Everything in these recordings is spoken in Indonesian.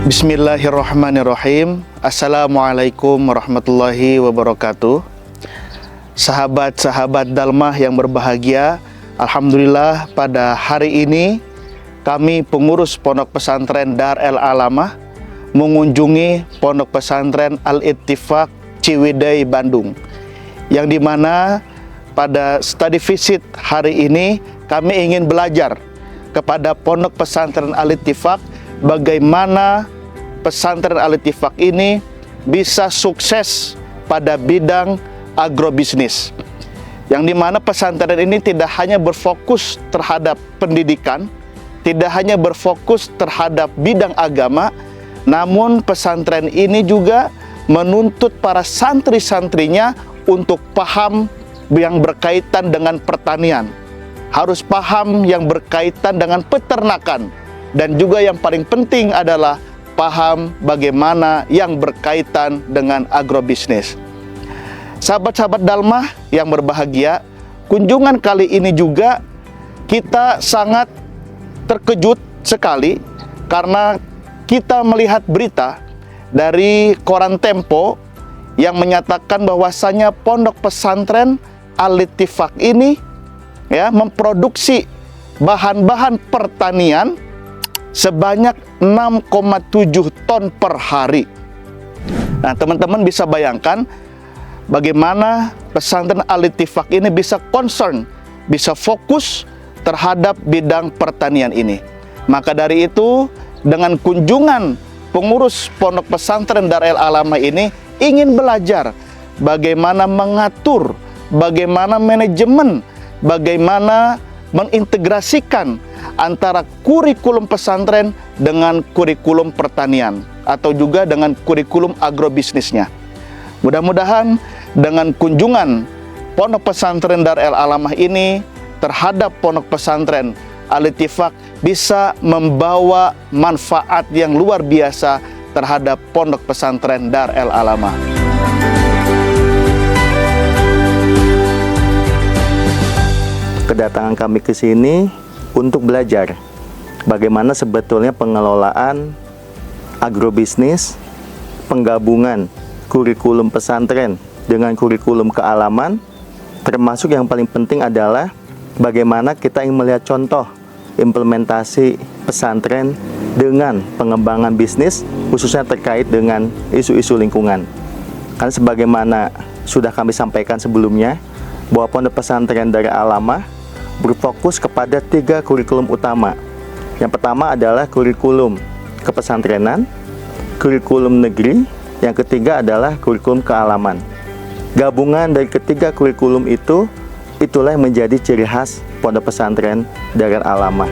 Bismillahirrahmanirrahim. Assalamualaikum warahmatullahi wabarakatuh. Sahabat-sahabat Dalmah yang berbahagia, alhamdulillah pada hari ini kami pengurus Pondok Pesantren Dar El Alamah mengunjungi Pondok Pesantren Al-Ittifaq Ciwidey, Bandung, yang dimana pada study visit hari ini kami ingin belajar kepada Pondok Pesantren Al-Ittifaq bagaimana pesantren Al-Ittifaq ini bisa sukses pada bidang agrobisnis, yang dimana pesantren ini tidak hanya berfokus terhadap pendidikan, tidak hanya berfokus terhadap bidang agama, namun pesantren ini juga menuntut para santri-santrinya untuk paham yang berkaitan dengan pertanian, harus paham yang berkaitan dengan peternakan, dan juga yang paling penting adalah paham bagaimana yang berkaitan dengan agrobisnis. Sahabat-sahabat Dalmah yang berbahagia, kunjungan kali ini juga kita sangat terkejut sekali karena kita melihat berita dari koran Tempo yang menyatakan bahwasanya Pondok Pesantren Al-Ittifaq ini memproduksi bahan-bahan pertanian sebanyak 6,7 ton per hari. Nah, teman-teman bisa bayangkan bagaimana pesantren Al-Ittifaq ini bisa concern, bisa fokus terhadap bidang pertanian ini. Maka dari itu, dengan kunjungan pengurus Pondok Pesantren Dar El Alamah ini ingin belajar bagaimana mengatur, bagaimana manajemen, bagaimana mengintegrasikan antara kurikulum pesantren dengan kurikulum pertanian atau juga dengan kurikulum agrobisnisnya. Mudah-mudahan dengan kunjungan Pondok Pesantren Dar El Alamah ini terhadap Pondok Pesantren Al-Ittifaq bisa membawa manfaat yang luar biasa terhadap Pondok Pesantren Dar El Alamah. Kedatangan kami ke sini untuk belajar bagaimana sebetulnya pengelolaan agrobisnis, penggabungan kurikulum pesantren dengan kurikulum kealaman, termasuk yang paling penting adalah bagaimana kita ingin melihat contoh implementasi pesantren dengan pengembangan bisnis, khususnya terkait dengan isu-isu lingkungan. Karena sebagaimana sudah kami sampaikan sebelumnya, bahwa Pondok Pesantren Dar El Alamah berfokus kepada 3 kurikulum utama. Yang pertama adalah kurikulum kepesantrenan, kurikulum negeri, yang ketiga adalah kurikulum kealaman. Gabungan dari ketiga kurikulum itulah yang menjadi ciri khas Pondok Pesantren Dar El Alamah.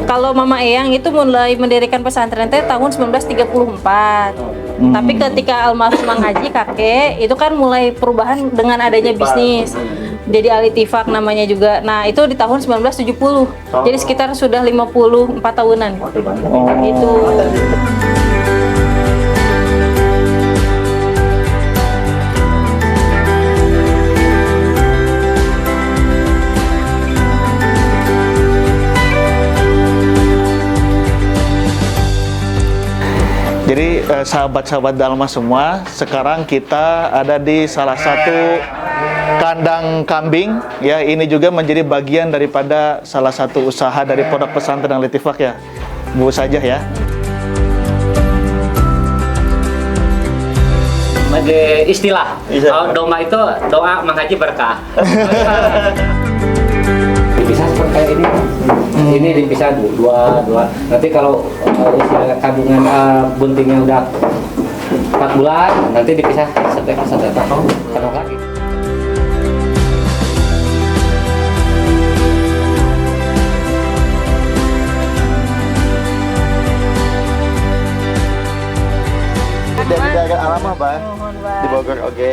Kalau Mama Eyang itu mulai mendirikan pesantren tahun 1934. Tapi ketika almarhum Mang Haji kakek itu kan mulai perubahan dengan adanya bisnis. Jadi Al-Ittifaq namanya juga. Nah, itu di tahun 1970. Jadi sekitar sudah 54 tahunan. Gitu. Jadi sahabat-sahabat Dalmah semua, sekarang kita ada di salah satu kandang kambing, ya. Ini juga menjadi bagian daripada salah satu usaha dari Pondok Pesantren Al-Ittifaq, ya, Bu saja ya. Istilah doma itu doa Mang Haji berkah. Dipisah seperti kayak ini. Ini dipisah dua. Nanti kalau kandungan buntingnya udah 4 bulan, nanti dipisah satu kandung lagi. Dari Dar El Alamah, Pak. Di Bogor, oke.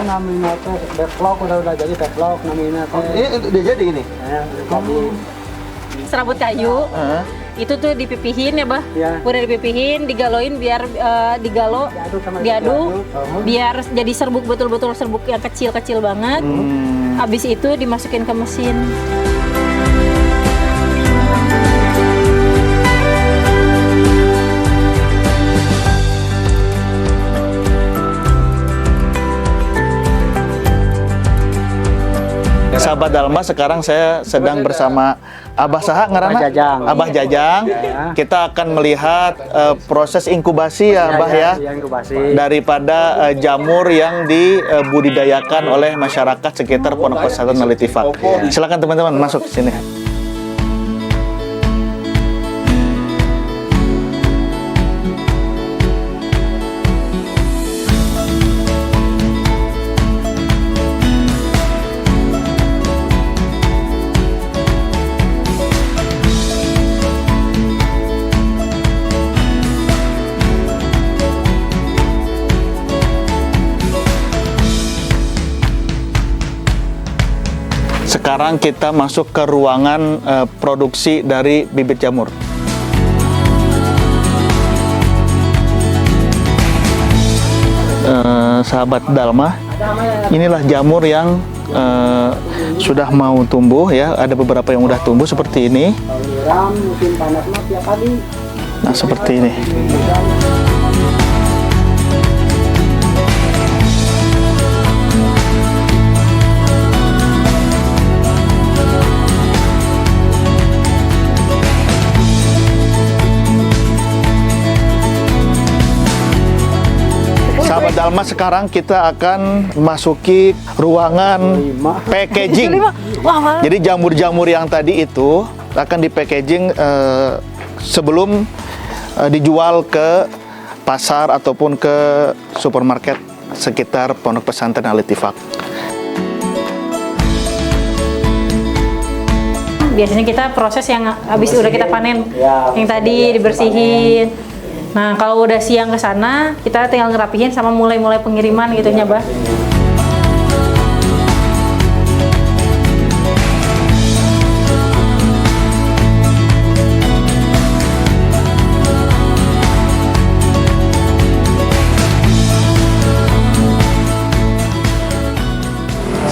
Namanya teh backlog udah jadi backlog namanya teh. Ini udah jadi ini. Serabut kayu. Itu tuh dipipihin ya, Bah. Iya. Udah dipipihin, digaloin biar digalo, diaduk, biar jadi serbuk betul-betul serbuk yang kecil-kecil banget. Habis itu dimasukin ke mesin. Sahabat Dalma, sekarang saya sedang bersama Abah Saha ngarana? Abah Jajang. Abah Jajang. Kita akan melihat proses inkubasi ya, Abah ya. Inkubasi. Daripada jamur yang dibudidayakan oleh masyarakat sekitar Pondok Pesantren Al-Ittifaq. Silakan teman-teman masuk ke sini. Sekarang kita masuk ke ruangan produksi dari bibit jamur. Sahabat Dalma, inilah jamur yang sudah mau tumbuh ya. Ada beberapa yang udah tumbuh seperti ini. Nyiram musim panas mah tiap pagi. Nah, seperti ini. Sahabat Dalma, sekarang kita akan masuki ruangan packaging. Wah, Jadi jamur-jamur yang tadi itu akan di packaging sebelum dijual ke pasar ataupun ke supermarket sekitar Pondok Pesantren Al-Ittifaq. biasanya kita proses yang habis udah kita panen, yang tadi dibersihin. Nah, kalau udah siang ke sana, kita tinggal ngerapihin sama mulai pengiriman gitu nya, Bah.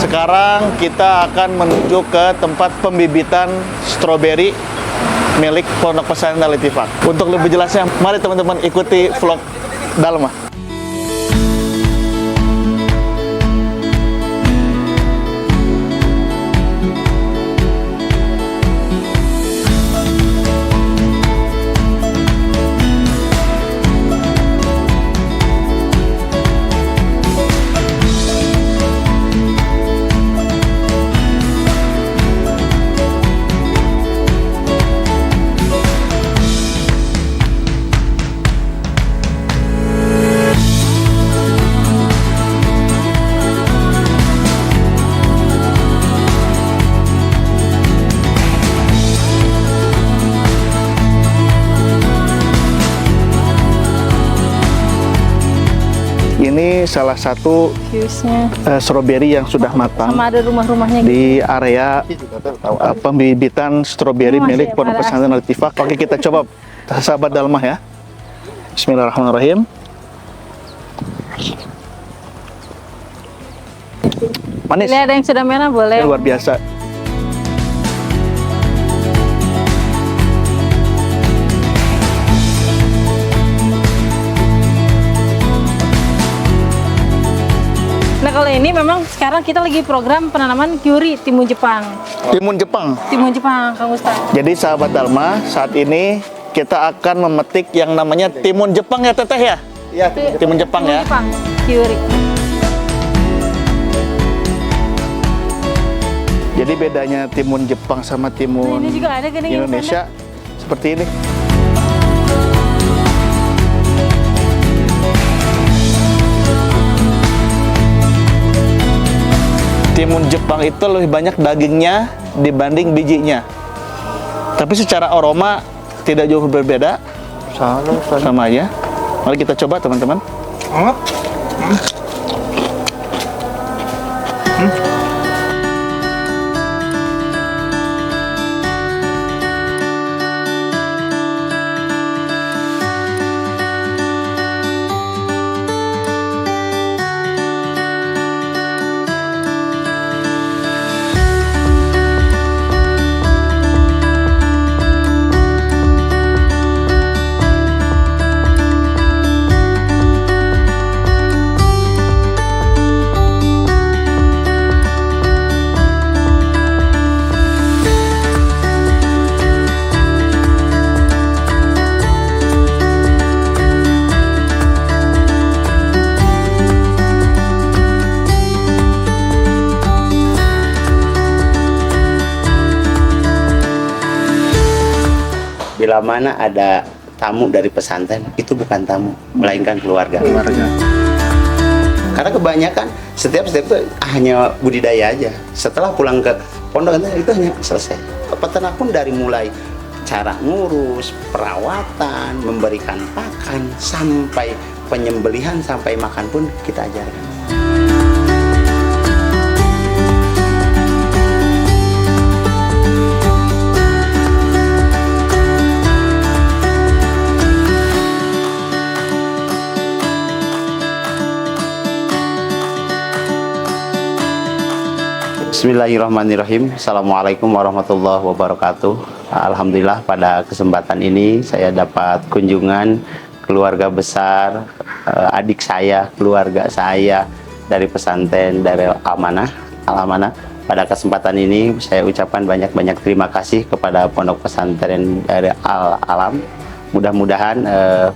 Sekarang kita akan menuju ke tempat pembibitan stroberi milik Pondok Pesantren Al-Ittifaq. Untuk lebih jelasnya, mari teman-teman ikuti vlog Dalma. Ini salah satu Fuse-nya. stroberi yang sudah matang Sama ada rumah-rumahnya gitu. di area pembibitan stroberi Masih milik Pondok parah. Pesantren Al-Ittifaq. Oke, kita coba, sahabat Dalmah ya. Bismillahirrahmanirrahim. Manis, Ini ada yang sudah merah, boleh. luar biasa. Nah, kalau ini memang sekarang kita lagi program penanaman kyuri timun Jepang. Timun Jepang. Timun Jepang, Kang Ustaz. Jadi sahabat Dalma, saat ini kita akan memetik yang namanya timun Jepang ya Teteh ya? Iya, timun Jepang ya. Jepang, kyuri. Jadi bedanya timun Jepang sama timun Nah, ini juga ada gini Indonesia seperti ini. Timun Jepang itu lebih banyak dagingnya dibanding bijinya. Tapi secara aroma tidak jauh berbeda. Sama aja. Mari kita coba teman-teman. bila mana ada tamu dari pesantren, itu bukan tamu, melainkan keluarga. Karena kebanyakan setiap itu hanya budidaya aja. Setelah pulang ke pondok itu hanya selesai. Peternak pun dari mulai cara ngurus, perawatan, memberikan pakan, sampai penyembelihan, sampai makan pun kita ajarkan. Bismillahirrahmanirrahim. Assalamualaikum warahmatullahi wabarakatuh. Alhamdulillah pada kesempatan ini saya dapat kunjungan keluarga besar, adik saya, keluarga saya dari pesantren dari Al-Amanah. Pada kesempatan ini saya ucapkan banyak-banyak terima kasih kepada pondok pesantren dari Al-Alam. Mudah-mudahan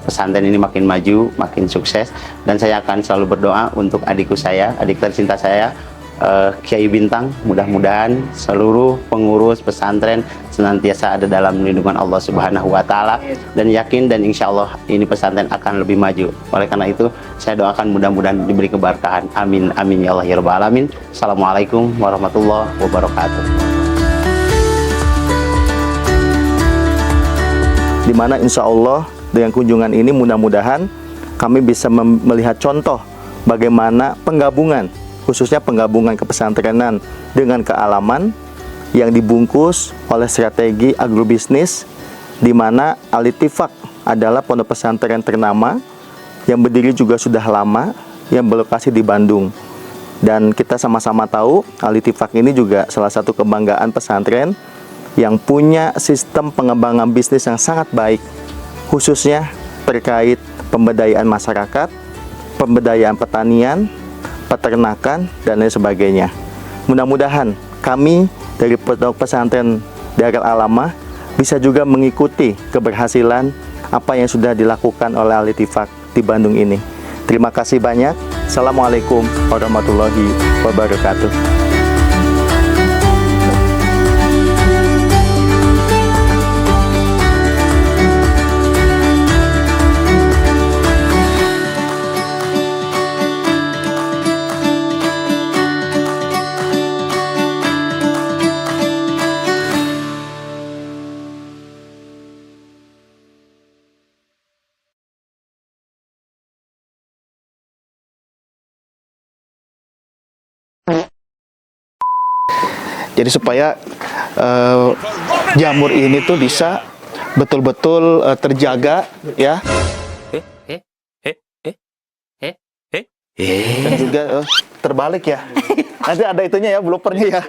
pesantren ini makin maju, makin sukses, dan saya akan selalu berdoa untuk adikku saya, adik tercinta saya, Kiai Bintang. Mudah-mudahan seluruh pengurus pesantren senantiasa ada dalam lindungan Allah Subhanahu wa Ta'ala, dan yakin dan insya Allah ini pesantren akan lebih maju. Oleh karena itu saya doakan mudah-mudahan diberi keberkahan. Amin amin ya Allah ya Rabbal alamin. Assalamualaikum warahmatullahi wabarakatuh. Dimana insya Allah dengan kunjungan ini mudah-mudahan kami bisa melihat contoh bagaimana penggabungan, khususnya penggabungan kepesantrenan dengan kealaman yang dibungkus oleh strategi agrobisnis, di mana Al-Ittifaq adalah pondok pesantren ternama yang berdiri juga sudah lama, yang berlokasi di Bandung. Dan kita sama-sama tahu Al-Ittifaq ini juga salah satu kebanggaan pesantren yang punya sistem pengembangan bisnis yang sangat baik, khususnya terkait pemberdayaan masyarakat, pemberdayaan pertanian, peternakan, dan lain sebagainya. Mudah-mudahan kami dari pondok pesantren Darul Alamah bisa juga mengikuti keberhasilan apa yang sudah dilakukan oleh Al-Ittifaq di Bandung ini. Terima kasih banyak. Assalamualaikum warahmatullahi wabarakatuh. Jadi supaya jamur ini tuh bisa betul-betul terjaga ya. Dan juga terbalik ya. Nanti ada itunya ya, bloopernya ya.